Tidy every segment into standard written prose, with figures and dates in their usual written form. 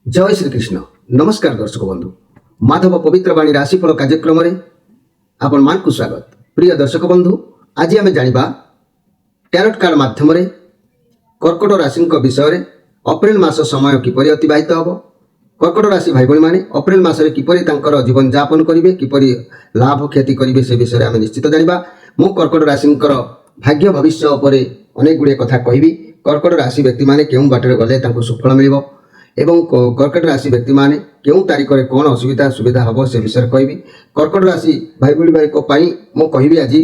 जय श्रीकृष्ण नमस्कार दर्शक बंधु माधव पवित्र वाणी राशिफल कार्यक्रम आपण मान को स्वागत। प्रिय दर्शक बंधु आज आम जाना टैरोट कार्ड माध्यम कर्कट राशि विषय में अप्रैल मास समय किपरि अतिबाहित हम कर्कट राशि भाई भाई मैंने अप्रैल मास किपरि जीवन यापन करेंगे किपरि लाभ क्षति करेंगे से विषय में आम निश्चित जाना। मु कर्कट राशि भाग्य भविष्य उपर अनेक गुड़े कथा कहबी। कर्कट राशि व्यक्ति मैंने क्यों बाटर गले सुफल मिल एवं कर्कट राशि व्यक्ति माने क्यों तारीख में कौन असुविधा सुविधा हम से विषय कहबी। कर्कट राशि भाई भाई मु कहबी आज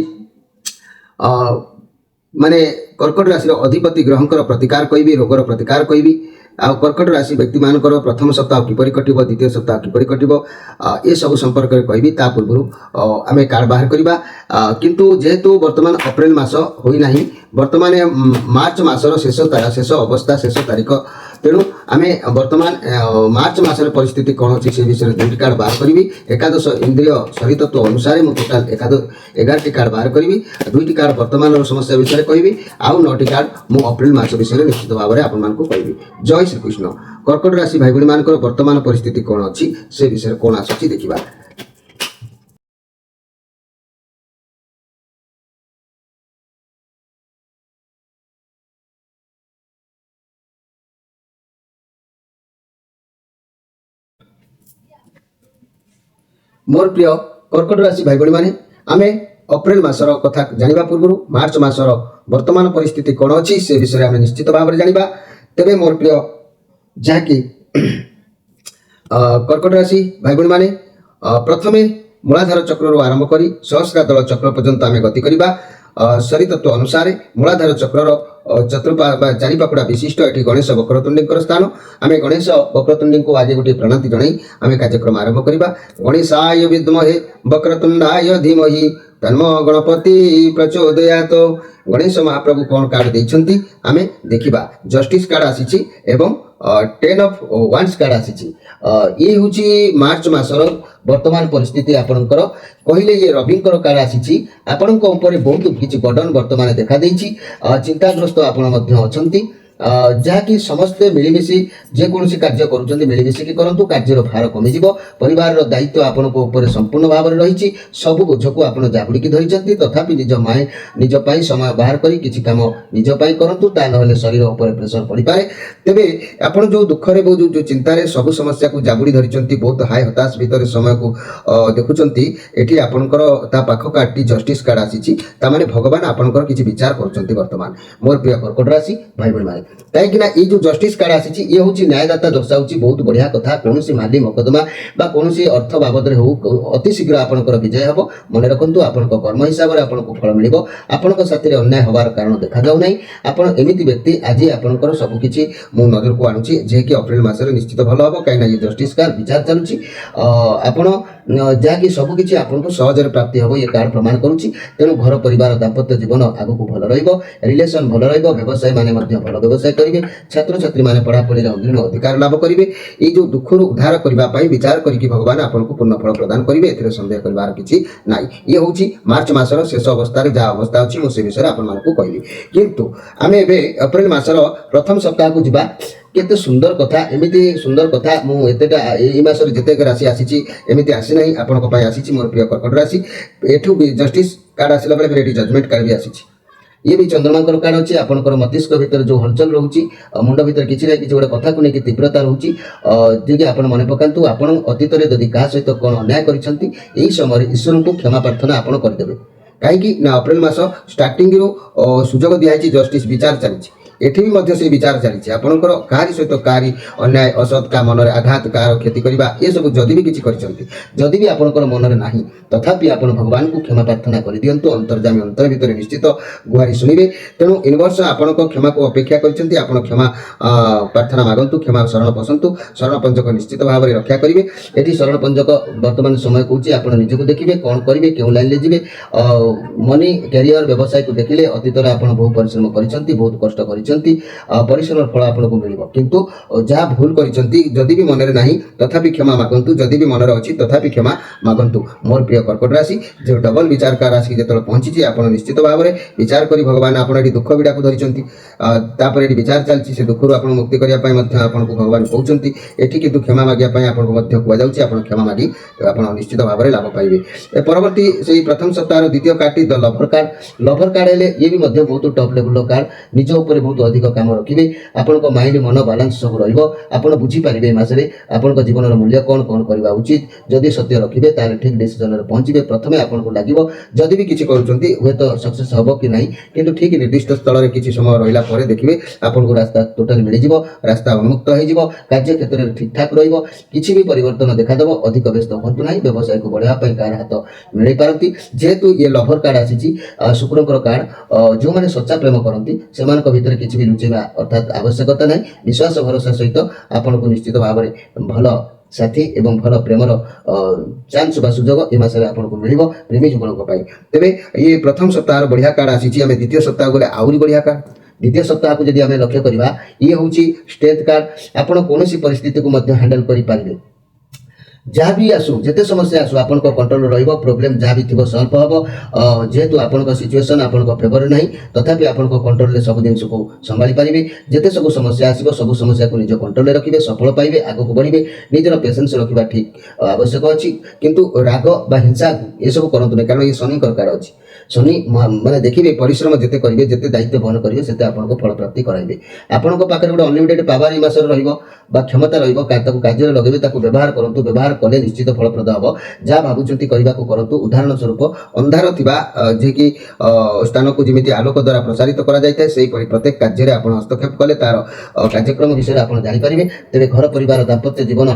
माने कर्कट राशि अधिपति ग्रहंकर प्रतिकार कहबी रोगर प्रतिकार कहबी। आ कर्कट राशि व्यक्ति मानकर प्रथम सप्ताह किपरि कटिबो द्वितीय सप्ताह किपरि कटिबो ए सब संपर्क में कहबी। ता पूर्व आमे कार्ड बाहर करबा किंतु जेहेतु वर्तमान अप्रैल मास होई नाही वर्तमान मार्च मासर शेष अवस्था शेष तारीख तेणु आम वर्तमान मार्च मासर परिस्थिति कौन अच्छी से विषय दुईट कार्ड बाहर करी। एकादश इंद्रिय शरीरतत्व अनुसार मुझे टोटाल 11टी कार्ड बाहर करी। दुईट कार्ड वर्तमान समस्या विषय कहबी आउ 9टी कार्ड मु अप्रैल मास विषय निश्चित भाव में आपण कहबी। जय श्रीकृष्ण। कर्कट राशि भाई भाई मान वर्तमान परिस्थिति कौन अच्छी से विषय कौन आसुची देखा। मोर प्रिय कर्कट राशि भाई भाई मैंने आम अप्रैल मासर कथा जाना पूर्व मार्च मासर वर्तमान परिस्थिति कौन अच्छी से विषय आम निश्चित भाव में जाना। तेरे मोर प्रिय जहाँकि कर्कट राशि भाई भाई मैंने प्रथमे मूलाधार चक्र आरंभ कर सहस्रादल चक्र पर्यंत आम गति करवा। शरीरतत्व अनुसार मूलाधार चक्र चारिपाखुड़ा विशिष्ट ये गणेश वक्रतुंडी स्थान। आम गणेश वक्रतुंडी को आज गोटे प्रणाति जन आम कार्यक्रम आरंभ करवा। गणेशाय विद्महे वक्रतुंडाय धीमहि तन्नो गणपति प्रचोदयात। गणेश महाप्रभु कौन कार्ड देइछंती आमे देखिबा। जस्टिस कार्ड आसीची एवं 10 ऑफ वांड्स कार्ड आसीची। ये होची मार्च मासर वर्तमान परिस्थिति आपणकर कहले ये रविंकर कार्ड आसीची। आपणक ऊपर बहुत किछि बर्डन वर्तमान देखा देइछि। चिंताग्रस्त आपण मध्य अछंती जहाँकि समस्ते मिलमिशि जेकोसी कार्य करुँच मिलमिशिकी करूँ कार्यर भार कमिज परिवार दायित्व आपण उपर संपूर्ण भाव में रही सब बोझ को आप जाबुड़ी धरी तथापि निजपाई समय बाहर करी किसी काम निजपाई करूँ ता ना शरीर उपर प्रेसर पड़ पाए। तेरे आपड़ जो दुखरे जो चिंतार सब समस्या को जाबुड़ी धरी बहुत हाई हताश भितर समय को देखुंट ये आपणकर पाख कार्ड जस्टिस कार्ड आसी भगवान आपणकर किसी विचार कर वर्तमान। मोर प्रिय कर्कट राशि भाई भाई माने कहीं जो जस्टिस कार्ड आसी ये हूँ न्यायदाता दर्शाऊँ बहुत बढ़िया कथा। कौन माली मकदमा कौन अर्थ बाबद हो अति शीघ्र आपंकर विजय हम मन रखु। आपण कर्म हिसाब से आपको फल मिल आपण साथी अन्याय हबार कारण देखा जाऊना। आपड़ एमती व्यक्ति आज आपंकर सबकि मु नजर को आणुची जे कि अप्रैल मासरे निश्चित भल हम कहीं ये जस्टिस कार्ड विचार चलुची आपण जहाँकि सबकि आपको सहजरे प्राप्ति हम ये कार्ड प्रमाण करुच्ची। तेणु घर परिवार दाम्पत्य जीवन आगक भल रिलेसन भल व्यवसाय माने भल व्यवसाय करेंगे। छात्र छात्री माने पढ़ापढ़ी अग्रिम अधिकार लाभ करेंगे। ये जो दुख उद्धार करने विचार करके भगवान आपको पूर्ण फल प्रदान करेंगे ए सन्देह कर किसी ना। ये हूँ मार्च मासर शेष अवस्था जहाँ अवस्था अच्छी मुझे विषय आपको कहली। किंतु आम ए अप्रैल मासर प्रथम सप्ताह को जीवा केते सुंदर कथा एमिति सुंदर कथा मुझेटा मसर जिते राशि आसी एमती आसी ना आपण आसी। मोर प्रिय कर्कट राशि एठू भी जस्टिस कार्ड आसला बेले जजमेंट कार्ड भी आसी। ये भी चंद्रमा कार्ड अच्छी आपंकर मस्तिष्क भितर जो हलचल रोचे मुंड भर किसी ना कि गोटे कथा को लेकिन तीव्रता रोचे जी आप मन पकातु आप अतीत में जदि क्या सहित कौन अन्याय कर समय ईश्वर को क्षमा प्रार्थना आप करदे। कहीं अप्रैल मास स्टार्टिंग सुजोग दिखाई जस्टिस विचार चली एठी भी से विचार चली आपंकर कहारी सहित कहारी अन्याय असत का मन में आघात कार क्षति करवा ये सब जदि भी किसी जदि भी आपंकर मन में ना तथापि आप भगवान को क्षमा प्रार्थना कर दिंतु। अंतर्जामी अंतर भितर निश्चित गुहारी शुणवे। तेणु यूनिवर्स आपण क्षमा को अपेक्षा कर क्षमा प्रार्थना मागंतु क्षमा शरण पशंतु शरण पंचक निश्चित भाव में रक्षा करेंगे। ये शरण पंचक वर्तमान समय कौच आप निजक देखिए कौन करेंगे क्यों लाइन जी मनी कैरियर व्यवसाय को देखिले अतीत आप बहुत परिश्रम कर बहुत कष्ट कर କରିଛନ୍ତି ପରିଶ୍ରମର ଫଳ ଆପଣଙ୍କୁ ମିଳିବ। କିନ୍ତୁ ଯାହା ଭୁଲ କରିଛନ୍ତି ଯଦି ବି ମନରେ ନାହିଁ ତଥାପି କ୍ଷମା ମାଗନ୍ତୁ, ଯଦି ବି ମନରେ ଅଛି ତଥାପି କ୍ଷମା ମାଗନ୍ତୁ। ମୋର ପ୍ରିୟ କର୍କଟ ରାଶି, ଯେଉଁ ଡବଲ ବିଚାର କାର୍ଡ ଆସିକି ଯେତେବେଳେ ପହଞ୍ଚିଛି ଆପଣ ନିଶ୍ଚିତ ଭାବରେ ବିଚାର କରି ଭଗବାନ ଆପଣ ଏଠି ଦୁଃଖ ବିଡ଼ାକୁ ଧରିଛନ୍ତି, ତାପରେ ଏଠି ବିଚାର ଚାଲିଛି, ସେ ଦୁଃଖରୁ ଆପଣ ମୁକ୍ତି କରିବା ପାଇଁ ମଧ୍ୟ ଆପଣଙ୍କୁ ଭଗବାନ କହୁଛନ୍ତି। ଏଠି କିନ୍ତୁ କ୍ଷମା ମାଗିବା ପାଇଁ ଆପଣଙ୍କୁ ମଧ୍ୟ କୁହାଯାଉଛି, ଆପଣ କ୍ଷମା ମାଗି ଆପଣ ନିଶ୍ଚିତ ଭାବରେ ଲାଭ ପାଇବେ। ପରବର୍ତ୍ତୀ ସେଇ ପ୍ରଥମ ସପ୍ତାହର ଦ୍ୱିତୀୟ କାର୍ଡଟି ଦ ଲଭର କାର୍ଡ। ଲଭର କାର୍ଡ ହେଲେ ଇଏ ବି ମଧ୍ୟ ବହୁତ ଟପ୍ ଲେଭେଲର କାର୍ଡ। ନିଜ ଉପରେ ବହୁତ ଅଧିକ କାମ ରଖିବେ, ଆପଣଙ୍କ ମାଇଣ୍ଡ ମନ ବାଲାନ୍ସ ସବୁ ରହିବ। ଆପଣ ବୁଝିପାରିବେ ଏ ମାସରେ ଆପଣଙ୍କ ଜୀବନର ମୂଲ୍ୟ କ'ଣ କରିବା ଉଚିତ। ଯଦି ସତ୍ୟ ରଖିବେ ତାହେଲେ ଠିକ୍ ଡିସିଜନରେ ପହଞ୍ଚିବେ। ପ୍ରଥମେ ଆପଣଙ୍କୁ ଲାଗିବ ଯଦି ବି କିଛି କରୁଛନ୍ତି ହୁଏତ ସକ୍ସେସ୍ ହେବ କି ନାହିଁ, କିନ୍ତୁ ଠିକ୍ ନିର୍ଦ୍ଦିଷ୍ଟ ସ୍ଥଳରେ କିଛି ସମୟ ରହିଲା ପରେ ଦେଖିବେ ଆପଣଙ୍କୁ ରାସ୍ତା ଟୋଟାଲି ମିଳିଯିବ, ରାସ୍ତା ଉନ୍ମୁକ୍ତ ହେଇଯିବ, କାର୍ଯ୍ୟକ୍ଷେତ୍ରରେ ଠିକ୍ଠାକ୍ ରହିବ, କିଛି ବି ପରିବର୍ତ୍ତନ ଦେଖାଦେବ। ଅଧିକ ବ୍ୟସ୍ତ ହୁଅନ୍ତୁ ନାହିଁ, ବ୍ୟବସାୟକୁ ବଢ଼ାଇବା ପାଇଁ କାହାର ହାତ ମିଳେଇ ପାରନ୍ତି। ଯେହେତୁ ଇଏ ଲଭର କାର୍ଡ ଆସିଛି, ଶୁକ୍ରଙ୍କର କାର୍ଡ, ଯେଉଁମାନେ ସଚ୍ଚା ପ୍ରେମ କରନ୍ତି ସେମାନଙ୍କ ଭିତରେ କିଛି ବି ଲୁଚେଇବା ଅର୍ଥାତ୍ ଆବଶ୍ୟକତା ନାହିଁ। ବିଶ୍ୱାସ ଭରସା ସହିତ ଆପଣଙ୍କୁ ନିଶ୍ଚିତ ଭାବରେ ଭଲ ସାଥୀ ଏବଂ ଭଲ ପ୍ରେମର ଚାନ୍ସ ବା ସୁଯୋଗ ଏ ମାସରେ ଆପଣଙ୍କୁ ମିଳିବ ପ୍ରେମୀ ଯୁଗଳଙ୍କ ପାଇଁ। ତେବେ ଇଏ ପ୍ରଥମ ସପ୍ତାହର ବଢ଼ିଆ କାର୍ଡ ଆସିଛି। ଆମେ ଦ୍ୱିତୀୟ ସପ୍ତାହକୁ ଗଲେ ଆହୁରି ବଢ଼ିଆ କାର୍ଡ। ଦ୍ୱିତୀୟ ସପ୍ତାହକୁ ଯଦି ଆମେ ଲକ୍ଷ୍ୟ କରିବା, ଇଏ ହେଉଛି ଷ୍ଟ୍ରେଂଥ କାର୍ଡ। ଆପଣ କୌଣସି ପରିସ୍ଥିତିକୁ ମଧ୍ୟ ହ୍ୟାଣ୍ଡେଲ କରିପାରିବେ। ଯାହା ବି ଆସୁ, ଯେତେ ସମସ୍ୟା ଆସୁ ଆପଣଙ୍କ କଣ୍ଟ୍ରୋଲ ରହିବ। ପ୍ରୋବ୍ଲେମ ଯାହା ବି ଥିବ ସଲ୍ଭ ହେବ। ଯେହେତୁ ଆପଣଙ୍କ ସିଚୁଏସନ ଆପଣଙ୍କ ଫେଭର ନାହିଁ ତଥାପି ଆପଣଙ୍କ କଣ୍ଟ୍ରୋଲରେ ସବୁ ଜିନିଷକୁ ସମ୍ଭାଳି ପାରିବେ। ଯେତେ ସବୁ ସମସ୍ୟା ଆସିବ ସବୁ ସମସ୍ୟାକୁ ନିଜ କଣ୍ଟ୍ରୋଲରେ ରଖିବେ, ସଫଳ ପାଇବେ, ଆଗକୁ ବଢ଼ିବେ। ନିଜର ପେସେନ୍ସ ରଖିବା ଠିକ୍ ଆବଶ୍ୟକ ଅଛି, କିନ୍ତୁ ରାଗ ବା ହିଂସା ଏସବୁ କରନ୍ତୁ ନାହିଁ, କାରଣ ଏ ଶନିଙ୍କର କାର୍ଡ ଅଛି। ଶନି ମାନେ ଦେଖିବେ ପରିଶ୍ରମ ଯେତେ କରିବେ, ଯେତେ ଦାୟିତ୍ୱ ବହନ କରିବେ ସେତେ ଆପଣଙ୍କୁ ଫଳପ୍ରାପ୍ତି କରାଇବେ। ଆପଣଙ୍କ ପାଖରେ ଗୋଟେ ଅନଲିମିଟେଡ୍ ପାୱାର ଏ ମାସରେ ରହିବ ବା କ୍ଷମତା ରହିବ, ତାକୁ କାର୍ଯ୍ୟରେ ଲଗାଇବେ, ତାକୁ ବ୍ୟବହାର କରନ୍ତୁ। ବ୍ୟବହାର କଲେ ନିଶ୍ଚିତ ଫଳପ୍ରଦ ହେବ। ଯାହା ଭାବୁଛନ୍ତି କରିବାକୁ କରନ୍ତୁ। ଉଦାହରଣ ସ୍ୱରୂପ ଅନ୍ଧାର ଥିବା ଯିଏକି ସ୍ଥାନକୁ ଯେମିତି ଆଲୋକ ଦ୍ୱାରା ପ୍ରସାରିତ କରାଯାଇଥାଏ, ସେହିପରି ପ୍ରତ୍ୟେକ କାର୍ଯ୍ୟରେ ଆପଣ ହସ୍ତକ୍ଷେପ କଲେ ତାର କାର୍ଯ୍ୟକ୍ରମ ବିଷୟରେ ଆପଣ ଜାଣିପାରିବେ। ତେବେ ଘର ପରିବାର ଦାମ୍ପତ୍ୟ ଜୀବନ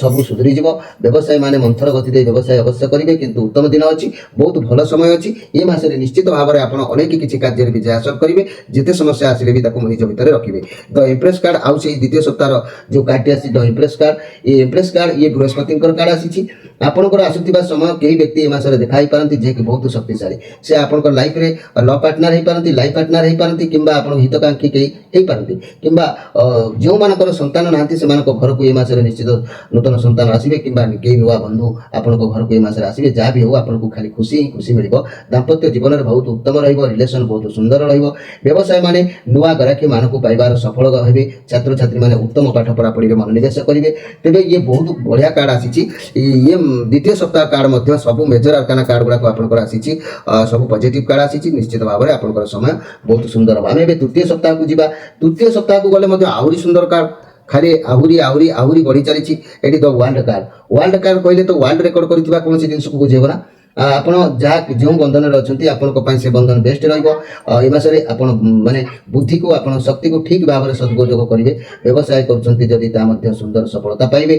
ସବୁ ସୁଧୁରିଯିବ। ବ୍ୟବସାୟୀ ମାନେ ମନ୍ଥର ଗତି ଦେଇ ବ୍ୟବସାୟ ଅବଶ୍ୟ କରିବେ, କିନ୍ତୁ ଉତ୍ତମ ଦିନ ଅଛି, ବହୁତ ଭଲ ସମୟ ଅଛି। ଏ ମାସରେ ନିଶ୍ଚିତ ଭାବରେ ଆପଣ ଅନେକ କିଛି କାର୍ଯ୍ୟରେ ବିଜୟ ହାସଲ କରିବେ। ଯେତେ ସମସ୍ୟା ଆସିଲେ ବି ତାକୁ ନିଜ ଭିତରେ ରଖିବେ। ଦ ଇମ୍ପ୍ରେସ କାର୍ଡ ଆଉ ସେଇ ଦ୍ୱିତୀୟ ସପ୍ତାହର ଯେଉଁ କାର୍ଡଟି ଆସିଛି ଦ ଇମ୍ପ୍ରେସ କାର୍ଡ, ଏ ଇମ୍ପ୍ରେସ କାର୍ଡ ଇଏ ବୃହସ୍ପତିଙ୍କର କାର୍ଡ ଆସିଛି। ଆପଣଙ୍କର ଆସୁଥିବା ସମୟ କେହି ବ୍ୟକ୍ତି ଏ ମାସରେ ଦେଖା ହେଇପାରନ୍ତି ଯିଏକି ବହୁତ ଶକ୍ତିଶାଳୀ। ସେ ଆପଣଙ୍କ ଲାଇଫରେ ଲ ପାର୍ଟନର ହେଇପାରନ୍ତି, ଲାଇଫ ପାର୍ଟନର ହେଇପାରନ୍ତି, କିମ୍ବା ଆପଣଙ୍କ ହିତକାଂକ୍ଷୀ କେହି ହେଇପାରନ୍ତି, କିମ୍ବା ଯେଉଁମାନଙ୍କର ସନ୍ତାନ ନାହାନ୍ତି ସେମାନଙ୍କ ଘରକୁ ଏ ମାସରେ ନିଶ୍ଚିତ ନୂତନ ସନ୍ତାନ ଆସିବେ, କିମ୍ବା କେହି ନୂଆ ବନ୍ଧୁ ଆପଣଙ୍କ ଘରକୁ ଏ ମାସରେ ଆସିବେ। ଯାହା ବି ହେଉ ଆପଣଙ୍କୁ ଖାଲି ଖୁସି ହିଁ ଖୁସି ମିଳିବ। ଦାମ୍ପତ୍ୟ ଜୀବନରେ ବହୁତ ଉତ୍ତମ ରହିବ, ରିଲେସନ ବହୁତ ସୁନ୍ଦର ରହିବ। ବ୍ୟବସାୟ ମାନେ ନୂଆ ଗ୍ରାହକୀ ମାନଙ୍କୁ ପାଇବାର ସଫଳ ହେବେ। ଛାତ୍ରଛାତ୍ରୀମାନେ ଉତ୍ତମ ପାଠ ପଢ଼ାପଢ଼ିରେ ମନୋନିବେଶ କରିବେ। ତେବେ ଇଏ ବହୁତ ବଢ଼ିଆ କାର୍ଡ ଆସିଛି। ଇଏ ଦ୍ୱିତୀୟ ସପ୍ତାହ କାର୍ଡ ମଧ୍ୟ ସବୁ ମେଜର ଆର୍କାନା କାର୍ଡ ଗୁଡ଼ାକ ଆପଣଙ୍କର ଆସିଛି, ସବୁ ପଜିଟିଭ କାର୍ଡ ଆସିଛି। ନିଶ୍ଚିତ ଭାବରେ ଆପଣଙ୍କର ସମୟ ବହୁତ ସୁନ୍ଦର ହେବ। ଆମେ ଏବେ ତୃତୀୟ ସପ୍ତାହକୁ ଯିବା। ତୃତୀୟ ସପ୍ତାହକୁ ଗଲେ ମଧ୍ୟ ଆହୁରି ସୁନ୍ଦର କାର୍ଡ, ଖାଲି ଆହୁରି ଆହୁରି ଆହୁରି ବଢ଼ି ଚାଲିଛି। ଏଠି ଦ ୱାର୍ଲଡ କାର୍ଡ। ୱାର୍ଲଡ କାର୍ଡ କହିଲେ ତ ୱାର୍ଲଡ ରେକର୍ଡ କରିଥିବା କୌଣସି ଜିନିଷକୁ ବୁଝେଇବ ନା। ଆପଣ ଯାହା ଯେଉଁ ବନ୍ଧନରେ ଅଛନ୍ତି ଆପଣଙ୍କ ପାଇଁ ସେ ବନ୍ଧନ ବେଷ୍ଟ ରହିବ। ଏ ମାସରେ ଆପଣ ମାନେ ବୁଦ୍ଧିକୁ, ଆପଣ ଶକ୍ତିକୁ ଠିକ୍ ଭାବରେ ସଦୁପଯୋଗ କରିବେ। ବ୍ୟବସାୟ କରୁଛନ୍ତି ଯଦି ତା ମଧ୍ୟ ସୁନ୍ଦର ସଫଳତା ପାଇବେ।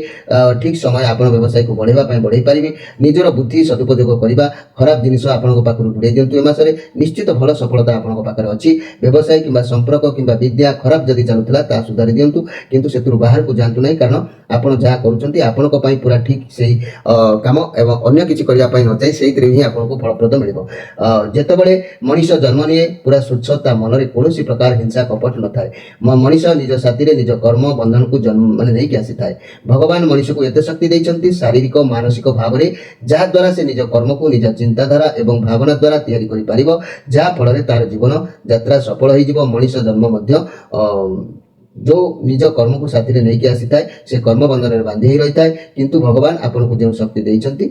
ଠିକ୍ ସମୟ ଆପଣ ବ୍ୟବସାୟକୁ ବଢ଼ାଇବା ପାଇଁ ବଢ଼ାଇ ପାରିବେ। ନିଜର ବୁଦ୍ଧି ସଦୁପଯୋଗ କରିବା, ଖରାପ ଜିନିଷ ଆପଣଙ୍କ ପାଖରୁ ଦୂରେଇ ଦିଅନ୍ତୁ। ଏ ମାସରେ ନିଶ୍ଚିତ ଭଲ ସଫଳତା ଆପଣଙ୍କ ପାଖରେ ଅଛି। ବ୍ୟବସାୟ କିମ୍ବା ସମ୍ପର୍କ କିମ୍ବା ବିଦ୍ୟା ଖରାପ ଯଦି ଚାଲୁଥିଲା ତାହା ସୁଧାରି ଦିଅନ୍ତୁ, କିନ୍ତୁ ସେଥିରୁ ବାହାରକୁ ଯାଆନ୍ତୁ ନାହିଁ, କାରଣ ଆପଣ ଯାହା କରୁଛନ୍ତି ଆପଣଙ୍କ ପାଇଁ ପୁରା ଠିକ୍ ସେଇ କାମ ଏବଂ ଅନ୍ୟ କିଛି କରିବା ପାଇଁ ନ ଯାଇ ସେଇଥିରେ ହିଁ ଆପଣଙ୍କୁ ଫଳପ୍ରଦ ମିଳିବ। ଯେତେବେଳେ ମଣିଷ ଜନ୍ମ ନିଏ ପୁରା ସ୍ୱଚ୍ଛ, ତା ମନରେ କୌଣସି ପ୍ରକାର ହିଂସା କପଟ ନଥାଏ। ମଣିଷ ନିଜ ସାଥିରେ ନିଜ କର୍ମ ବନ୍ଧନକୁ ମାନେ ନେଇକି ଆସିଥାଏ। ଭଗବାନ ମଣିଷକୁ ଏତେ ଶକ୍ତି ଦେଇଛନ୍ତି ଶାରୀରିକ ମାନସିକ ଭାବରେ, ଯାହାଦ୍ୱାରା ସେ ନିଜ କର୍ମକୁ ନିଜ ଚିନ୍ତାଧାରା ଏବଂ ଭାବନା ଦ୍ୱାରା ତିଆରି କରିପାରିବ, ଯାହା ଫଳରେ ତାର ଜୀବନ ଯାତ୍ରା ସଫଳ ହେଇଯିବ। ମଣିଷ ଜନ୍ମ ମଧ୍ୟ ଯେଉଁ ନିଜ କର୍ମକୁ ସାଥିରେ ନେଇକି ଆସିଥାଏ ସେ କର୍ମ ବନ୍ଧନରେ ବାନ୍ଧି ହୋଇ ରହିଥାଏ। କିନ୍ତୁ ଭଗବାନ ଆପଣଙ୍କୁ ଯେଉଁ ଶକ୍ତି ଦେଇଛନ୍ତି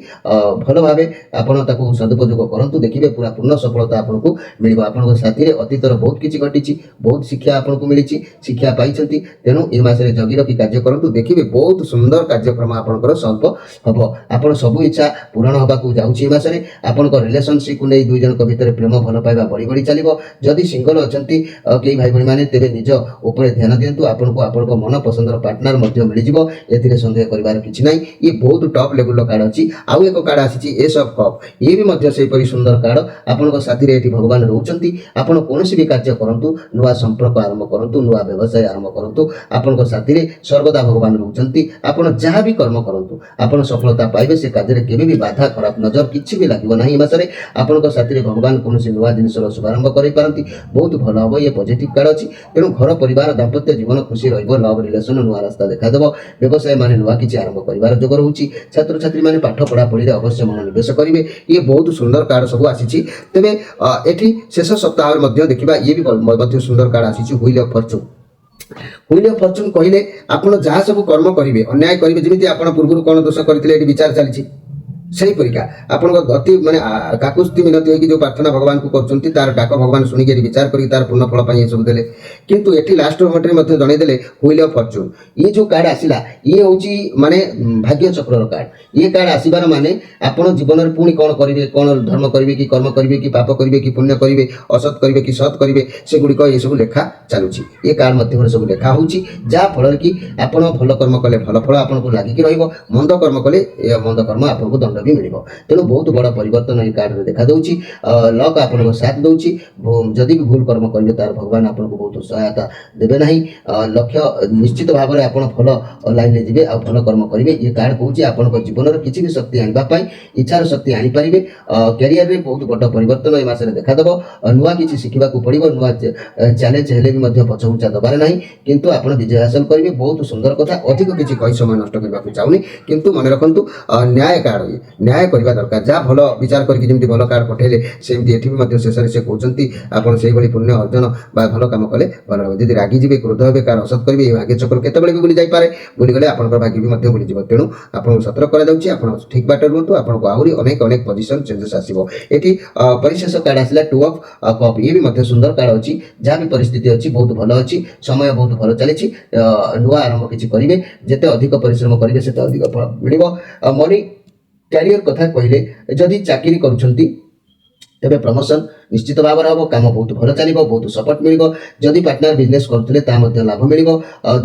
ଭଲ ଭାବେ ଆପଣ ତାକୁ ସଦୁପଯୋଗ କରନ୍ତୁ। ଦେଖିବେ ପୁରା ପୂର୍ଣ୍ଣ ସଫଳତା ଆପଣଙ୍କୁ ମିଳିବ। ଆପଣଙ୍କ ସାଥିରେ ଅତୀତର ବହୁତ କିଛି ଘଟିଛି, ବହୁତ ଶିକ୍ଷା ଆପଣଙ୍କୁ ମିଳିଛି, ଶିକ୍ଷା ପାଇଛନ୍ତି। ତେଣୁ ଏ ମାସରେ ଜଗି ରଖି କାର୍ଯ୍ୟ କରନ୍ତୁ। ଦେଖିବେ ବହୁତ ସୁନ୍ଦର କାର୍ଯ୍ୟକ୍ରମ ଆପଣଙ୍କର ସଲ୍ଭ ହେବ। ଆପଣ ସବୁ ଇଚ୍ଛା ପୂରଣ ହେବାକୁ ଯାଉଛି ଏ ମାସରେ। ଆପଣଙ୍କ ରିଲେସନସିପକୁ ନେଇ ଦୁଇ ଜଣଙ୍କ ଭିତରେ ପ୍ରେମ ଭଲ ପାଇବା ବଢ଼ି ବଢ଼ି ଚାଲିବ। ଯଦି ସିଙ୍ଗଲ ଅଛନ୍ତି କେହି ଭାଇ ଭଉଣୀମାନେ, ତେବେ ନିଜ ଉପରେ ଧ୍ୟାନ ଦିଅନ୍ତୁ। दियंतु आपनको आपनको मन पसंदर पार्टनर मध्य मिलिजिवो एथिरे संदेह करिवार किछि नाही ये बहुत टॉप लेवल कार्ड अछि आउ एक कार्ड आसीछि एस ऑफ कप ये भी मध्य सेहि परि सुंदर कार्ड आपनको साथी रे एठी भगवान रहउचंती आपण कोनोसी भी कार्य करंतु नुवा संपर्क आरंभ करंतु नुवा व्यवसाय आरंभ करंतु आपनको साथी रे सर्वदा भगवान रहउचंती आपण जहा भी कर्म करंतु आपण सफलता पाइबे से कार्य रे केबे भी बाधा खराब नजर किछि भी लागिबो नाही मासरे आपनको साथी रे भगवान कोनोसी नुवा जिनिसर शुभारंभ करि पारंती बहुत भलो हबो ये पॉजिटिव कार्ड अछि तेणु घर परिवार दाम्पत्य जीवन खुशी रहिबो लव रिलेशन नुआ रास्ता देखा देबो व्यवसाय माने नुआ किछि आरंभ करिवार जोग रहउची छात्र छात्री माने पाठ पढ़ा पढ़ी रे अवश्य मनोनिवेश करिवे ये बहुत सुंदर कार्ड सब आसीछि तबे एठी शेष सप्ताह मध्ये देखिबा ये भी मध्य सुंदर कार्ड आसीछि wheel of fortune wheel of fortune कहिले आपण जहा सब कर्म करिवे अन्याय करिवे जेमिति आपण पूर्वरु कोन दोष करथिले एठी विचार चलिछि सही परिका आपण अति माने काकुस्ती मिनती होगी जो प्रार्थना भगवान को करचंती तार डाक भगवान सुनी के विचार करी तार पूर्ण फल पाई सब देले किंतु एठी लास्ट मोमेंट रे मध्ये जणै देले व्हील ऑफ फॉर्च्यून ये जो कार्ड आसिला ये होची माने भाग्य चक्र रो कार्ड ये कार्ड आसीबार माने आपण जीवन रे पुनी कोन करिवे कोन धर्म करिवे कि कर्म करिवे कि पाप करिवे कि पुण्य करिवे असत करिवे कि सत करिवे से गुडी को ये सब लेखा चालुची ये कार्ड मध्ये रे सब लेखा होची जा फल कि आपण भल कर्म कले भल फल आपण को लागि कि रहइबो मंद कर्म कले मंद कर्म आपण को दंड भी मिलिबो तेणु बहुत बड़ा परिवर्तन ये कार्ड रे देखा दउची लक आपन साथ दउची जदि भी भूल कर्म करिवे तार भगवान आपन को बहुत सहायता देबे नाही लक्ष्य निश्चित भाव रे आपन फल लाइन ले जिवे आ फल कर्म करिवे ये कार्ड कहूची आपन को जीवन रे किछि भी शक्ति आनिबा पई इच्छार शक्ति आनि परिवे कैरियर रे बहुत बड़ा परिवर्तन ए मासे देखा दबो नुआ किछि सिखिबा को पड़िबो नुआ चैलेंज हेले भी मध्य पछउचा दबारे नाही किंतु आपन विजय हासिल करिवे बहुत सुंदर कथा अधिक किछि कहि समय नष्ट करबा को चाउनी किंतु मन रखंतु न्याय कार्ड न्याय करबा दरकार जा भलो विचार करके जेमति भलो कार्ड पठेले सेमति एठी भी मध्य शेष रे से कहउचंती आपन सेहि भली पुण्य अर्जन बा भलो काम कले भलो रहबे जदि रागी जिवे क्रोध हेबे कार असत करबे ए भाग्य चक्र केते बेले भी बुली जाई पारे बुली गले आपन भाग्य भी मध्य बुली जिवो तेणु आपन सतर्क करा जाउची आपन ठीक बाटे रहंतु आपन को आहुरी अनेक अनेक पोजीशन चेंजेस आसीबो एठी परिशेष कार्ड आसिला टू ऑफ कप ये भी मध्य सुंदर कार्ड अछि जा भी परिस्थिति अछि बहुत भलो अछि समय बहुत भलो चलेछि नुआ आरंभ किछि करिवे जेते अधिक परिश्रम करिवे सेते अधिक फल मिलिबो मनी कैरियर कथा कहले जदि चाकरी करूछंती तेबे प्रमोशन निश्चित भाव हम काम बहुत भल चलो बहुत सपोर्ट मिल जदि पार्टनर बिजनेस करते लाभ मिल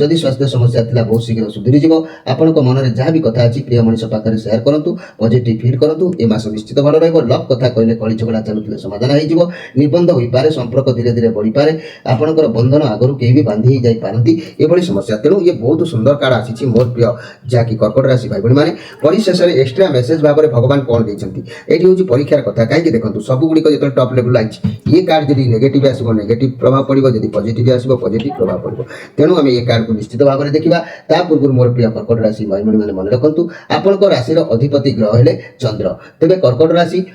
जदि स्वास्थ्य समस्या थिला बहुत शीघ्र सुधरी जीव आपण मन में जहाँ भी कथा अच्छी प्रिय मनीष पाखे सेयार करूँ पॉजिटिव फील करूँ ए मास निश्चित भल रहा लव कथा कहले कली झगड़ा चलुले समाधान हो निबंध हो पारे संपर्क धीरे धीरे बढ़ी पारे आपंकर बंधन आगु कहीं भी बांधि जाई पारती एभली समस्या तेणु ये बहुत सुंदर कार्ड आसी मोर प्रिय जहाँकि कर्कट राशि भाई भाई मैंने परिशेष में एक्सट्रा मेसेज भाव में भगवान कौन देती ये हूँ परीक्षार कथा कहीं देखो सबुगुड़िक जो टॉप लेवल आई ये कार्ड जब नेगेटिव आसो नेगेटिव प्रभाव पड़ो जब पॉजिटिव आसो पॉजिटिव प्रभाव पड़ो तेणु आम ये कार्ड को निश्चित भाव में देखा ता पूर्व मोर प्रिय कर्कट राशि भाई मैंने मन रखु आपण राशि अधिपति ग्रह है चंद्र तेज कर्कट राशि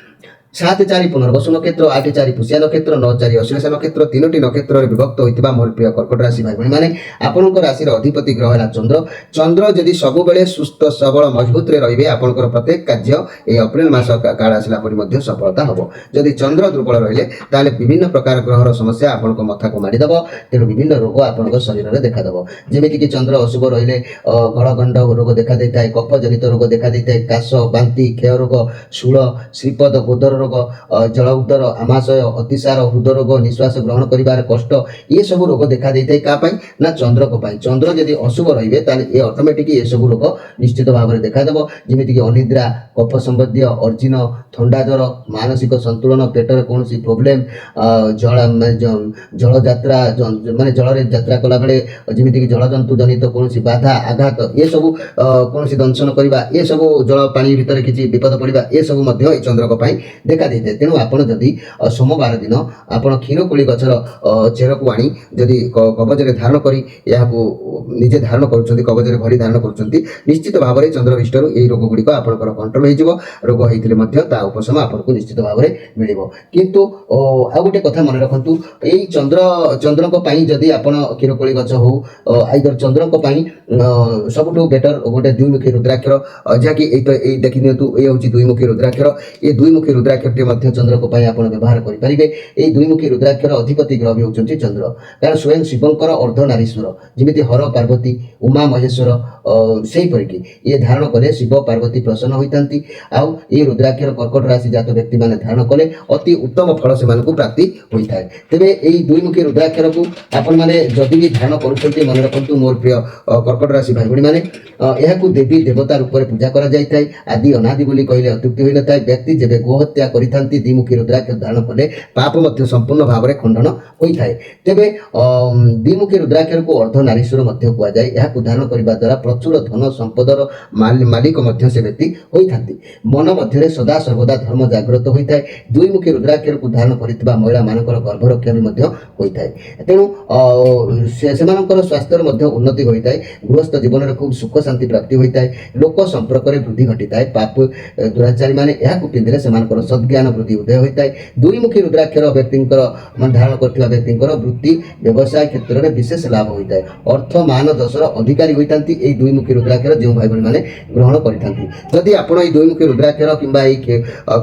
7-4 पुनर्वसु नक्षत्र 8-4 पुष्या नक्षत्र 9-4 अश्लेषा नक्षत्र 3टी नक्षत्र विभक्त होता मोर प्रिय कर्कट राशि भाई भाई मैंने आपण राशि अधिपति ग्रह है चंद्र चंद्र जदि सब बेले सुस्थ सबल मजबूत रही आपंकर प्रत्येक कार्य ये अप्रैल मास काल आसला पर सफलता हम जदि चंद्र दुर्बल रही विभिन्न प्रकार ग्रहर समस्या आपण मथा को मारिदेव तेणु विभिन्न रोग आपण शरीर में देखादेव जमीक कि चंद्र अशुभ रही गलगंड रोग देखा देता है कफ जनित रोग देखा देता है काश बांति क्षय रोग शूल श्रीपद गोदर रोग जल उदर आमाशय अतिसार हृदरोग निश्वास ग्रहण कर कष्ट ये सब रोग देखा देता है क्या ना चंद्र को चंद्र जदि अशुभ रे ये ऑटोमेटिक ये सब रोग निश्चित भाव में देखादेव जमीक अनिद्रा कफ संबंधी अर्जिन थंडा ज्वर मानसिक संतुलन पेटर कौन प्रोब्लेम जल यात्रा माने जल यात्रा कला बेले जमीक जल जंतु जनित कौन बाधा आघात ये सब कौन दंशन करवा ये सब जल पानी भितर किसी विपद पड़ा ये सब चंद्र को देखा देते तेणु आपड़ जदि सोमवार दिन आप क्षीरकोली गचर चेर को आनी जदि कवचरे धारण कर निजे धारण कर कवचरे भरी धारण कर निश्चित भाव में चंद्रविष्ट यही रोग गुड़िक आपंकर कंट्रोल हो रोग होता उपशम आपको निश्चित भाव में मिल किंतु आ गोटे कथा मन रखु यही चंद्र जदि आप क्षीरकोली गच हो आइदर चंद्र सबुठ बेटर गोटे द्विमुखी रुद्राक्षर जहाँकि देखी दिंतु ये हूँ दुईमुखी रुद्राक्षर ये दुईमुखी रुद्राक्षर रुद्राक्षरटी ମଧ୍ୟ ଚନ୍ଦ୍ରଙ୍କ ପାଇଁ ଆପଣ ବ୍ୟବହାର କରିପାରିବେ। ଏହି ଦୁଇମୁଖୀ ରୁଦ୍ରାକ୍ଷର ଅଧିପତି ଗ୍ରହ ବି ହେଉଛନ୍ତି ଚନ୍ଦ୍ର, କାରଣ ସ୍ୱୟଂ ଶିବଙ୍କର ଅର୍ଦ୍ଧନାରୀଶ୍ୱର ଯେମିତି ହର ପାର୍ବତୀ ଉମା ମହେଶ୍ୱର ସେହିପରିକି ଇଏ ଧାରଣ କଲେ ଶିବ ପାର୍ବତୀ ପ୍ରସନ୍ନ ହୋଇଥାନ୍ତି। ଆଉ ଏହି ରୁଦ୍ରାକ୍ଷର କର୍କଟ ରାଶି ଜାତ ବ୍ୟକ୍ତିମାନେ ଧାରଣ କଲେ ଅତି ଉତ୍ତମ ଫଳ ସେମାନଙ୍କୁ ପ୍ରାପ୍ତି ହୋଇଥାଏ। ତେବେ ଏହି ଦୁଇମୁଖୀ ରୁଦ୍ରାକ୍ଷରକୁ ଆପଣମାନେ ଯଦି ବି ଧାରଣ କରୁଛନ୍ତି, ମନେ ରଖନ୍ତୁ ମୋର ପ୍ରିୟ କର୍କଟ ରାଶି ଭାଇ ଭଉଣୀମାନେ, ଏହାକୁ ଦେବୀ ଦେବତା ରୂପରେ ପୂଜା କରାଯାଇଥାଏ। ଆଦି ଅନାଦି ବୋଲି କହିଲେ ଅତ୍ୟୁକ୍ତି ହୋଇନଥାଏ। ବ୍ୟକ୍ତି ଯେବେ ଗୋହତ୍ୟା କରିଥାନ୍ତି ଦ୍ୱିମୁଖୀ ରୁଦ୍ରାକ୍ଷ ଧାରଣ କଲେ ପାପ ମଧ୍ୟ ସମ୍ପୂର୍ଣ୍ଣ ଭାବରେ ଖଣ୍ଡନ ହୋଇଥାଏ। ତେବେ ଦ୍ୱିମୁଖୀ ରୁଦ୍ରାକ୍ଷରକୁ ଅର୍ଦ୍ଧନାରୀଶ୍ୱର ମଧ୍ୟ କୁହାଯାଏ। ଏହାକୁ ଧାରଣ କରିବା ଦ୍ୱାରା ପ୍ରଚୁର ଧନ ସମ୍ପଦର ମାଲିକ ମଧ୍ୟ ସେ ବ୍ୟକ୍ତି ହୋଇଥାନ୍ତି। ମନ ମଧ୍ୟରେ ସଦା ସର୍ବଦା ଧର୍ମ ଜାଗ୍ରତ ହୋଇଥାଏ। ଦୁଇମୁଖୀ ରୁଦ୍ରାକ୍ଷରକୁ ଧାରଣ କରିଥିବା ମହିଳାମାନଙ୍କର ଗର୍ଭରକ୍ଷା ବି ମଧ୍ୟ ହୋଇଥାଏ। ତେଣୁ ସେମାନଙ୍କର ସ୍ୱାସ୍ଥ୍ୟର ମଧ୍ୟ ଉନ୍ନତି ହୋଇଥାଏ। ଗୃହସ୍ଥ ଜୀବନରେ ଖୁବ୍ ସୁଖ ଶାନ୍ତି ପ୍ରାପ୍ତି ହୋଇଥାଏ। ଲୋକ ସମ୍ପର୍କରେ ବୃଦ୍ଧି ଘଟିଥାଏ। ପାପ ଦୁରାଚାରୀମାନେ ଏହାକୁ ପିନ୍ଧିଲେ ସେମାନଙ୍କର ସଦ୍ଜ୍ଞାନ ବୃଦ୍ଧି ଉଦୟ ହୋଇଥାଏ। ଦୁଇମୁଖୀ ରୁଦ୍ରାକ୍ଷର ବ୍ୟକ୍ତିଙ୍କର ଧାରଣ କରିଥିବା ବ୍ୟକ୍ତିଙ୍କର ବୃତ୍ତି ବ୍ୟବସାୟ କ୍ଷେତ୍ରରେ ବିଶେଷ ଲାଭ ହୋଇଥାଏ। ଅର୍ଥ ମାନ ଯଶର ଅଧିକାରୀ ହୋଇଥାନ୍ତି ଏହି ଦୁଇମୁଖୀ ରୁଦ୍ରାକ୍ଷର ଯେଉଁ ଭାଇ ଭଉଣୀମାନେ ଗ୍ରହଣ କରିଥାନ୍ତି। ଯଦି ଆପଣ ଏହି ଦୁଇମୁଖୀ ରୁଦ୍ରାକ୍ଷର କିମ୍ବା ଏହି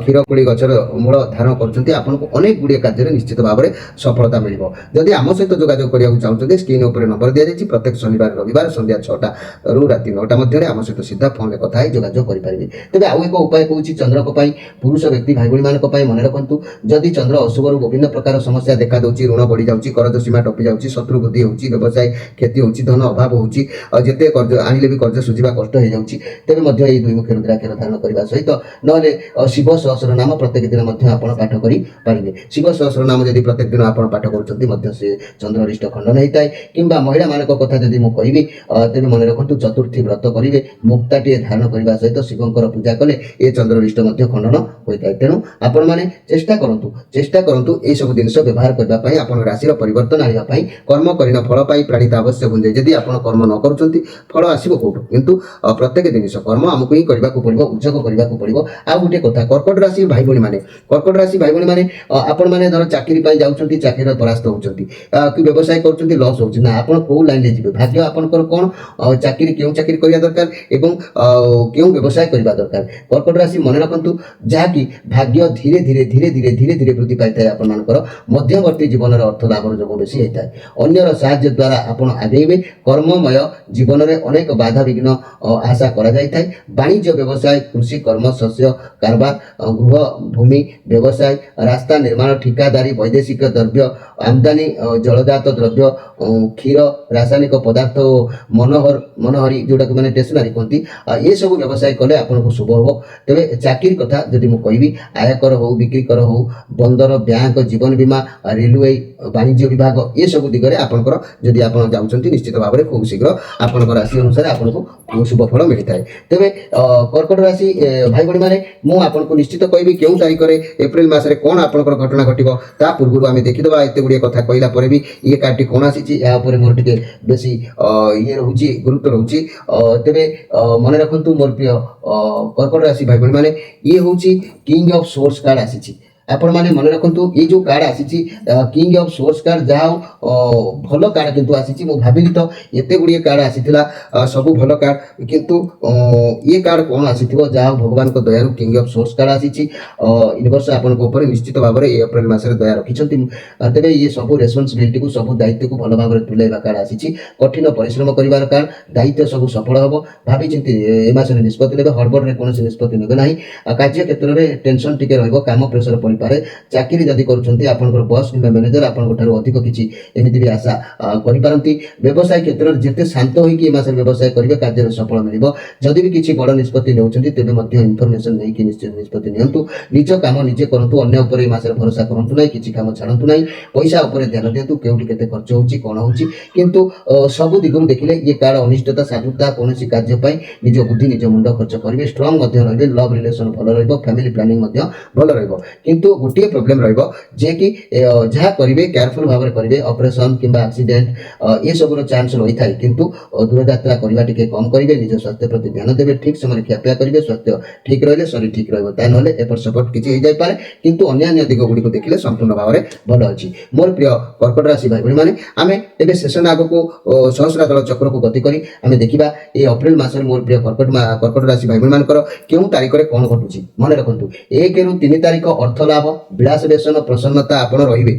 କ୍ଷୀରକୁଳି ଗଛର ମୂଳ ଧାରଣ କରୁଛନ୍ତି, ଆପଣଙ୍କୁ ଅନେକ ଗୁଡ଼ିଏ କାର୍ଯ୍ୟରେ ନିଶ୍ଚିତ ଭାବରେ ସଫଳତା ମିଳିବ। ଯଦି ଆମ ସହିତ ଯୋଗାଯୋଗ କରିବାକୁ ଚାହୁଁଛନ୍ତି, ସ୍କ୍ରିନ୍ ଉପରେ ନମ୍ବର ଦିଆଯାଇଛି। ପ୍ରତ୍ୟେକ ଶନିବାର ରବିବାର ସନ୍ଧ୍ୟା 6ଟାରୁ ରାତି 9ଟା ମଧ୍ୟରେ ଆମ ସହିତ ସିଧା ଫୋନରେ କଥା ହେଇ ଯୋଗାଯୋଗ କରିପାରିବେ। ତେବେ ଆଉ ଏକ ଉପାୟ କହୁଛି ଚନ୍ଦ୍ରଙ୍କ ପାଇଁ। ପୁରୁଷ ବ୍ୟକ୍ତି ଭାଇ ଭଉଣୀମାନଙ୍କ ପାଇଁ ମନେ ରଖନ୍ତୁ, ଯଦି ଚନ୍ଦ୍ର ଅଶୁଭରୁ ବିଭିନ୍ନ ପ୍ରକାର ସମସ୍ୟା ଦେଖା ଦେଉଛି, ଋଣ ବଢ଼ିଯାଉଛି, କରଜ ସୀମା ଟପି ଯାଉଛି, ଶତ୍ରୁ ବୃଦ୍ଧି ହେଉଛି, ବ୍ୟବସାୟ କ୍ଷତି ହେଉଛି, ଧନ ଅଭାବ ହେଉଛି, ଯେତେ କର୍ଜ ଆଣିଲେ ବି କର୍ଜ ସୁଝିବା କଷ୍ଟ ହେଇଯାଉଛି, ତେବେ ମଧ୍ୟ ଏହି ଦୁଇମୁଖୀ ରୁଦ୍ରାକ୍ଷର ଧାରଣ କରିବା ସହିତ ନହେଲେ ଶିବ ସହସ୍ରନାମ ପ୍ରତ୍ୟେକ ଦିନ ମଧ୍ୟ ଆପଣ ପାଠ କରିପାରିବେ। ଶିବ ସହସ୍ରନାମ ଯଦି ପ୍ରତ୍ୟେକ ଦିନ ଆପଣ ପାଠ କରୁଛନ୍ତି ମଧ୍ୟ ସେ ଚନ୍ଦ୍ରରିଷ୍ଟ ଖଣ୍ଡନ ହେଇଥାଏ। କିମ୍ବା ମହିଳାମାନଙ୍କ କଥା ଯଦି ମୁଁ କହିବି, ତେବେ ମନେ ରଖନ୍ତୁ ଚତୁର୍ଥୀ ବ୍ରତ କରିବେ, ମୁକ୍ତାଟିଏ ଧାରଣ କରିବା ସହିତ ଶିବଙ୍କର ପୂଜା କଲେ ଏ ଚନ୍ଦ୍ରରିଷ୍ଟ ମଧ୍ୟ ଖଣ୍ଡନ ହୋଇଥାଏ। ତେଣୁ ଆପଣମାନେ ଚେଷ୍ଟା କରନ୍ତୁ ଏହିସବୁ ଜିନିଷ ବ୍ୟବହାର କରିବା ପାଇଁ, ଆପଣ ରାଶିର ପରିବର୍ତ୍ତନ ଆଣିବା ପାଇଁ। କର୍ମ କରିନ ଫଳ ପାଇ ପ୍ରାଣିତ ଆବଶ୍ୟ ବୁଝେ। ଯଦି ଆପଣ କର୍ମ ନ କରୁଛନ୍ତି ଫଳ ଆସିବ କୋଉଠୁ? କିନ୍ତୁ ପ୍ରତ୍ୟେକ ଜିନିଷ କର୍ମ ଆମକୁ ହିଁ କରିବାକୁ ପଡ଼ିବ, ଉଦ୍ଯୋଗ କରିବାକୁ ପଡ଼ିବ। ଆଉ ଗୋଟିଏ କଥା, କର୍କଟ ରାଶି ଭାଇ ଭଉଣୀମାନେ, ଆପଣମାନେ ଧର ଚାକିରି ପାଇଁ ଯାଉଛନ୍ତି, ଚାକିରିରେ ପରାସ୍ତ ହେଉଛନ୍ତି, କି ବ୍ୟବସାୟ କରୁଛନ୍ତି, ଲସ୍ ହେଉଛି ନା, ଆପଣ କୋଉ ଲାଇନରେ ଯିବେ? ଭାଗ୍ୟ ଆପଣଙ୍କର କ'ଣ? ଚାକିରି କେଉଁ ଚାକିରି କରିବା ଦରକାର ଏବଂ କେଉଁ ବ୍ୟବସାୟ କରିବା ଦରକାର? କର୍କଟ ରାଶି ମନେ ରଖନ୍ତୁ, ଯାହାକି ଭାଗ୍ୟ ଧୀରେ ଧୀରେ ବୃଦ୍ଧି ପାଇଥାଏ। ଆପଣମାନଙ୍କର ମଧ୍ୟବର୍ତ୍ତୀ ଜୀବନର ଅର୍ଥ ଲାଭର ଯୋଗ ବେଶୀ ହେଇଥାଏ। ଅନ୍ୟର ସାହାଯ୍ୟ ଦ୍ୱାରା ଆପଣ ଆଗେଇବେ। କର୍ମମୟ ଜୀବନରେ ଅନେକ ବାଧାବିଘ୍ନ ଆଶା କରାଯାଇଥାଏ। ବାଣିଜ୍ୟ ବ୍ୟବସାୟ, କୃଷି କର୍ମ, ଶସ୍ୟ କାରବାର, ଗୃହ ଭୂମି ବ୍ୟବସାୟ, ରାସ୍ତା ନିର୍ମାଣ, ଠିକାଦାରୀ, ବୈଦେଶିକ ଦ୍ରବ୍ୟ ଆମଦାନୀ, ଜଳଜାତ ଦ୍ରବ୍ୟ, କ୍ଷୀର, ରାସାୟନିକ ପଦାର୍ଥ ଓ ମନୋହରୀ ଯେଉଁଟାକୁ ମାନେ ଷ୍ଟେସନାରୀ କୁହନ୍ତି, ଏସବୁ ବ୍ୟବସାୟ କଲେ ଆପଣଙ୍କୁ ଶୁଭ ହେବ। ତେବେ ଚାକିରି କଥା ଯଦି ମୁଁ କହିବି, ଆୟକର ହେଉ, ବିକ୍ରି କର ହେଉ, ବନ୍ଦର, ବ୍ୟାଙ୍କ, ଜୀବନ ବୀମା, ରେଲୱେ, ବାଣିଜ୍ୟ ବିଭାଗ, ଏସବୁ ଦିଗରେ ଆପଣଙ୍କର ଯଦି ଆପଣ ଯାଉଛନ୍ତି, ନିଶ୍ଚିତ ଭାବରେ ଖୁବ୍ ଶୀଘ୍ର ଆପଣଙ୍କ ରାଶି ଅନୁସାରେ ଆପଣଙ୍କୁ ଶୁଭ ଫଳ ମିଳିଥାଏ। ତେବେ କର୍କଟ ରାଶି ଭାଇ ଭଉଣୀମାନେ, ମୁଁ ଆପଣଙ୍କୁ ନିଶ୍ଚିତ କହିବି କେଉଁ ତାରିଖରେ ଏପ୍ରିଲ ମାସରେ କ'ଣ ଆପଣଙ୍କର ଘଟଣା ଘଟିବ। ତା ପୂର୍ବରୁ ଆମେ ଦେଖିଦେବା। ଏତେ ଗୁଡ଼ିଏ କଥା କହିଲା ପରେ ବି ଇଏ କାର୍ଡଟି କ'ଣ ଆସିଛି, ଏହା ଉପରେ ମୋର ଟିକେ ବେଶୀ ଇଏ ରହୁଛି, ଗୁରୁତ୍ୱ ରହୁଛି। ତେବେ ମନେ ରଖନ୍ତୁ ମୋର ପ୍ରିୟ କର୍କଟ ରାଶି ଭାଇ ଭଉଣୀମାନେ, ଇଏ ହେଉଛି କିଙ୍ଗ ଅଫ୍ ସୋର୍ସ କାର୍ଡ ଆସିଛି। ଆପଣମାନେ ମନେ ରଖନ୍ତୁ, ଏଇ ଯେଉଁ କାର୍ଡ ଆସିଛି କିଙ୍ଗ ଅଫ୍ ସୋର୍ସ କାର୍ଡ, ଯାହା ହଉ ଭଲ କାର୍ଡ କିନ୍ତୁ ଆସିଛି। ମୁଁ ଭାବିଲି ତ ଏତେ ଗୁଡ଼ିଏ କାର୍ଡ ଆସିଥିଲା, ସବୁ ଭଲ କାର୍ଡ, କିନ୍ତୁ ଇଏ କାର୍ଡ କ'ଣ ଆସିଥିବ? ଯାହା ହଉ ଭଗବାନଙ୍କ ଦୟାରୁ କିଙ୍ଗ ଅଫ୍ ସୋର୍ସ କାର୍ଡ ଆସିଛି। ୟୁନିଭର୍ସ ଆପଣଙ୍କ ଉପରେ ନିଶ୍ଚିତ ଭାବରେ ଏ ଏପ୍ରିଲ ମାସରେ ଦୟା ରଖିଛନ୍ତି। ତେବେ ଇଏ ସବୁ ରେସ୍ପନ୍ସିବିଲିଟିକୁ, ସବୁ ଦାୟିତ୍ୱକୁ ଭଲ ଭାବରେ ତୁଲାଇବା କାର୍ଡ ଆସିଛି। କଠିନ ପରିଶ୍ରମ କରିବାର କାର୍ଡ, ଦାୟିତ୍ୱ ସବୁ ସଫଳ ହେବ। ଭାବିଚିନ୍ତି ଏ ମାସରେ ନିଷ୍ପତ୍ତି ନେବେ, ହଡ଼ବଡ଼ରେ କୌଣସି ନିଷ୍ପତ୍ତି ନେବେ ନାହିଁ। କାର୍ଯ୍ୟ କ୍ଷେତ୍ରରେ ଟେନସନ୍ ଟିକେ ରହିବ, କାମ ପ୍ରେସର ପଡ଼ିପାରେ। ଚାକିରି ଯଦି କରୁଛନ୍ତି, ଆପଣଙ୍କର ବସ୍ କିମ୍ବା ମ୍ୟାନେଜର ଆପଣଙ୍କ ଠାରୁ ଅଧିକ କିଛି ଏମିତି ବି ଆଶା କରିପାରନ୍ତି। ବ୍ୟବସାୟ କ୍ଷେତ୍ରରେ ଯେତେ ଶାନ୍ତ ହୋଇକି ଏ ମାସରେ ବ୍ୟବସାୟ କରିବେ, କାର୍ଯ୍ୟରେ ସଫଳ ମିଳିବ। ଯଦି ବି କିଛି ବଡ଼ ନିଷ୍ପତ୍ତି ନେଉଛନ୍ତି, ତେବେ ମଧ୍ୟ ଇନଫର୍ମେସନ୍ ନେଇକି ନିଶ୍ଚିତ ନିଷ୍ପତ୍ତି ନିଅନ୍ତୁ। ନିଜ କାମ ନିଜେ କରନ୍ତୁ, ଅନ୍ୟ ଉପରେ ଏ ମାସରେ ଭରସା କରନ୍ତୁ ନାହିଁ, କିଛି କାମ ଛାଡ଼ନ୍ତୁ ନାହିଁ। ପଇସା ଉପରେ ଧ୍ୟାନ ଦିଅନ୍ତୁ, କେଉଁଠି କେତେ ଖର୍ଚ୍ଚ ହେଉଛି, କ'ଣ ହେଉଛି। କିନ୍ତୁ ସବୁ ଦିଗରୁ ଦେଖିଲେ ଇଏ କାର୍ଡ ଅନିଷ୍ଟତା, ସାଧୁତା, କୌଣସି କାର୍ଯ୍ୟ ପାଇଁ ନିଜ ବୁଦ୍ଧି, ନିଜ ମୁଣ୍ଡ ଖର୍ଚ୍ଚ କରିବେ। ଷ୍ଟ୍ରଙ୍ଗ ମଧ୍ୟ ରହିବେ, ଲଭ୍ ରିଲେସନ୍ ଭଲ ରହିବ, ଫ୍ୟାମିଲି ପ୍ଲାନିଂ ମଧ୍ୟ ଭଲ ରହିବ। କିନ୍ତୁ गोटे प्रोब्लेम रहिबो जे कि जहाँ करेंगे केयरफुल भाव में करेंगे ऑपरेशन किंबा एक्सीडेंट ये सब चांस रही था किंतु दूर यात्रा करवा टिके कम करेंगे निज स्वास्थ्य प्रति ध्यान देवे ठीक समय खियापिया करेंगे स्वास्थ्य ठीक रही शरीर ठीक रहा एपट सेपट किसी हो जाए किंतु अन्य दिग गुड़ी देखिले संपूर्ण भाव में भल अच्छी मोर प्रिय कर्कट राशि भाई भाई मैंने आम ए सेसन आग को सहस्रा दल चक्र को गति करी आम देखा ये अप्रैल मसर मोर प्रिय कर्कट राशि भाई भाई मान क्यों तारीख में कौन घटुची मन रखु 1 ରୁ 3 तारीख अर्थ लाभ विलास व्यसन प्रसन्नता आपण रहिबे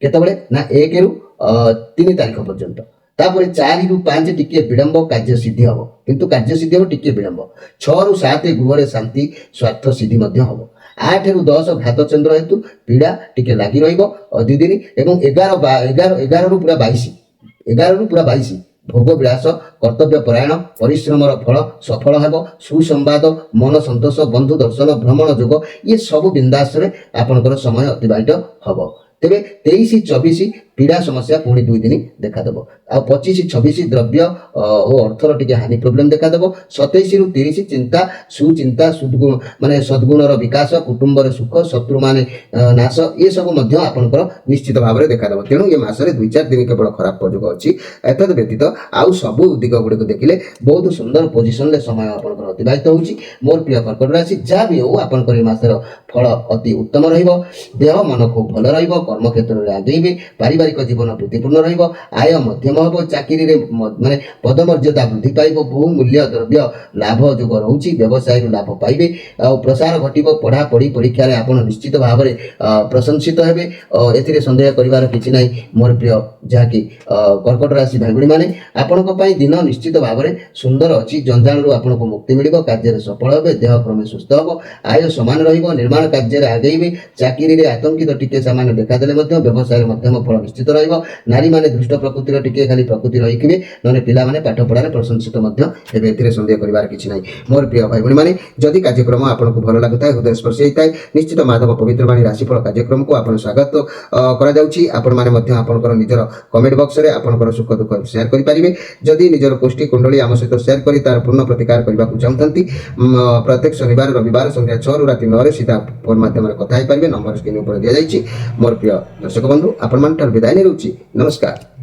केतबेले ना 1 ରୁ 3 तारीख पर्यंत तापर 4 ରୁ 5 टिके विलंब कार्य सिद्धि हम किंतु कार्य सिद्धि हम टिके विलंब 6 ରୁ 7 गृह शांति स्वार्थ सिद्धि मध्य हम 8 ରୁ 10 घात चंद्र हेतु पीड़ा टिके लागि रहिबो 2 दिन एवं 11 ରୁ पूरा 22 भोग विलास कर्तव्य परायण परिश्रम फल सफल हेब सुसंवाद मन संतोष बंधु दर्शन भ्रमण जोग ये सब बिंदास रे आपनकर समय अतिबाहित हब तेबे 23-24 पीड़ा समस्या पुणी 2 दिन देखादेव आ 25-26 द्रव्य और अर्थर टिके हानि प्रोब्लेम देखादेव 27 ରୁ 30 चिंता सुचिंता माने सद्गुणर विकास कुटुंब सुख शत्रु माने नाश ये सब मध्य आपनकर निश्चित भाव में देखादेव तेणु ये मासरे 2-4 दिन केवल खराब प्रयोग अच्छी एतद व्यतीत आउ सब दिग गुड़ी देखिले बहुत सुंदर पोजिशन रे समय आपनकर अतिबाहित होउची मोर प्रिय कर्कट राशि जहाँ भी हो आपनकर मासर फल अति उत्तम रहिबो देह मन खूब भल रहिबो कर्म क्षेत्र में आगेबे पारिवारिक जीवन प्रीतिपूर्ण रहिबो आय मध्यम हेबो चाकरी रे माने पदमर्यादा वृद्धि पाइबो बहुमूल्य द्रव्य लाभ जोग रहउची व्यवसाय रो लाभ पाइबे आ प्रसार घटिबो पढ़ा पढ़ी परीक्षा रे आपण निश्चित भाव में प्रशंसित हेबे एथिरे संदेह करिवार किछि नै मोर प्रिय जहाँकि कर्कट राशि भाई भाई माने आपनक पई दिन निश्चित भाव में सुंदर अछि जंजाल रो आपनको मुक्ति मिलिबो कार्य रे सफल हेबे देह क्रमे सुस्थ हेबो आय समान रहिबो निर्माण कार्य रे आगेबे चाकरी रे आतंकित टिके सामान्य देखा देले मध्य व्यवसाय मध्यम फल निश्चित रहिबो नारी माने दुष्ट प्रकृतिर टिके खाली प्रकृति रहिकिबे नने पिला माने पाठ पढारे प्रशंसित मध्य हेबे एथिरे संदेह करिवार किछि नै मोर प्रिय भाई भाई माने जदि कार्यक्रम आपनको भल लागुताय हृदय स्पर्श हेताय निश्चित माधव पवित्र वाणी राशिफल कार्यक्रम को आपण स्वागत करा जाउछि आपण माने मध्य आपनकर निजर कमेंट बॉक्स रे आपनकर सुख दुख शेयर करि परिबे जदि निजर कोष्ठी कुंडली आम सहित शेयर करि तार पूर्ण प्रतिकार करबा को चाहतंती प्रत्येक शनिवार रविवार संध्या 6 ରୁ राति 9 रे सीधा फोन माध्यम रे कथा हे परिबे नंबर स्क्रीन ऊपर दिया जाइछि मोर प्रिय दर्शक बंधु आपण मान विदाय नै रहउछि नमस्कार।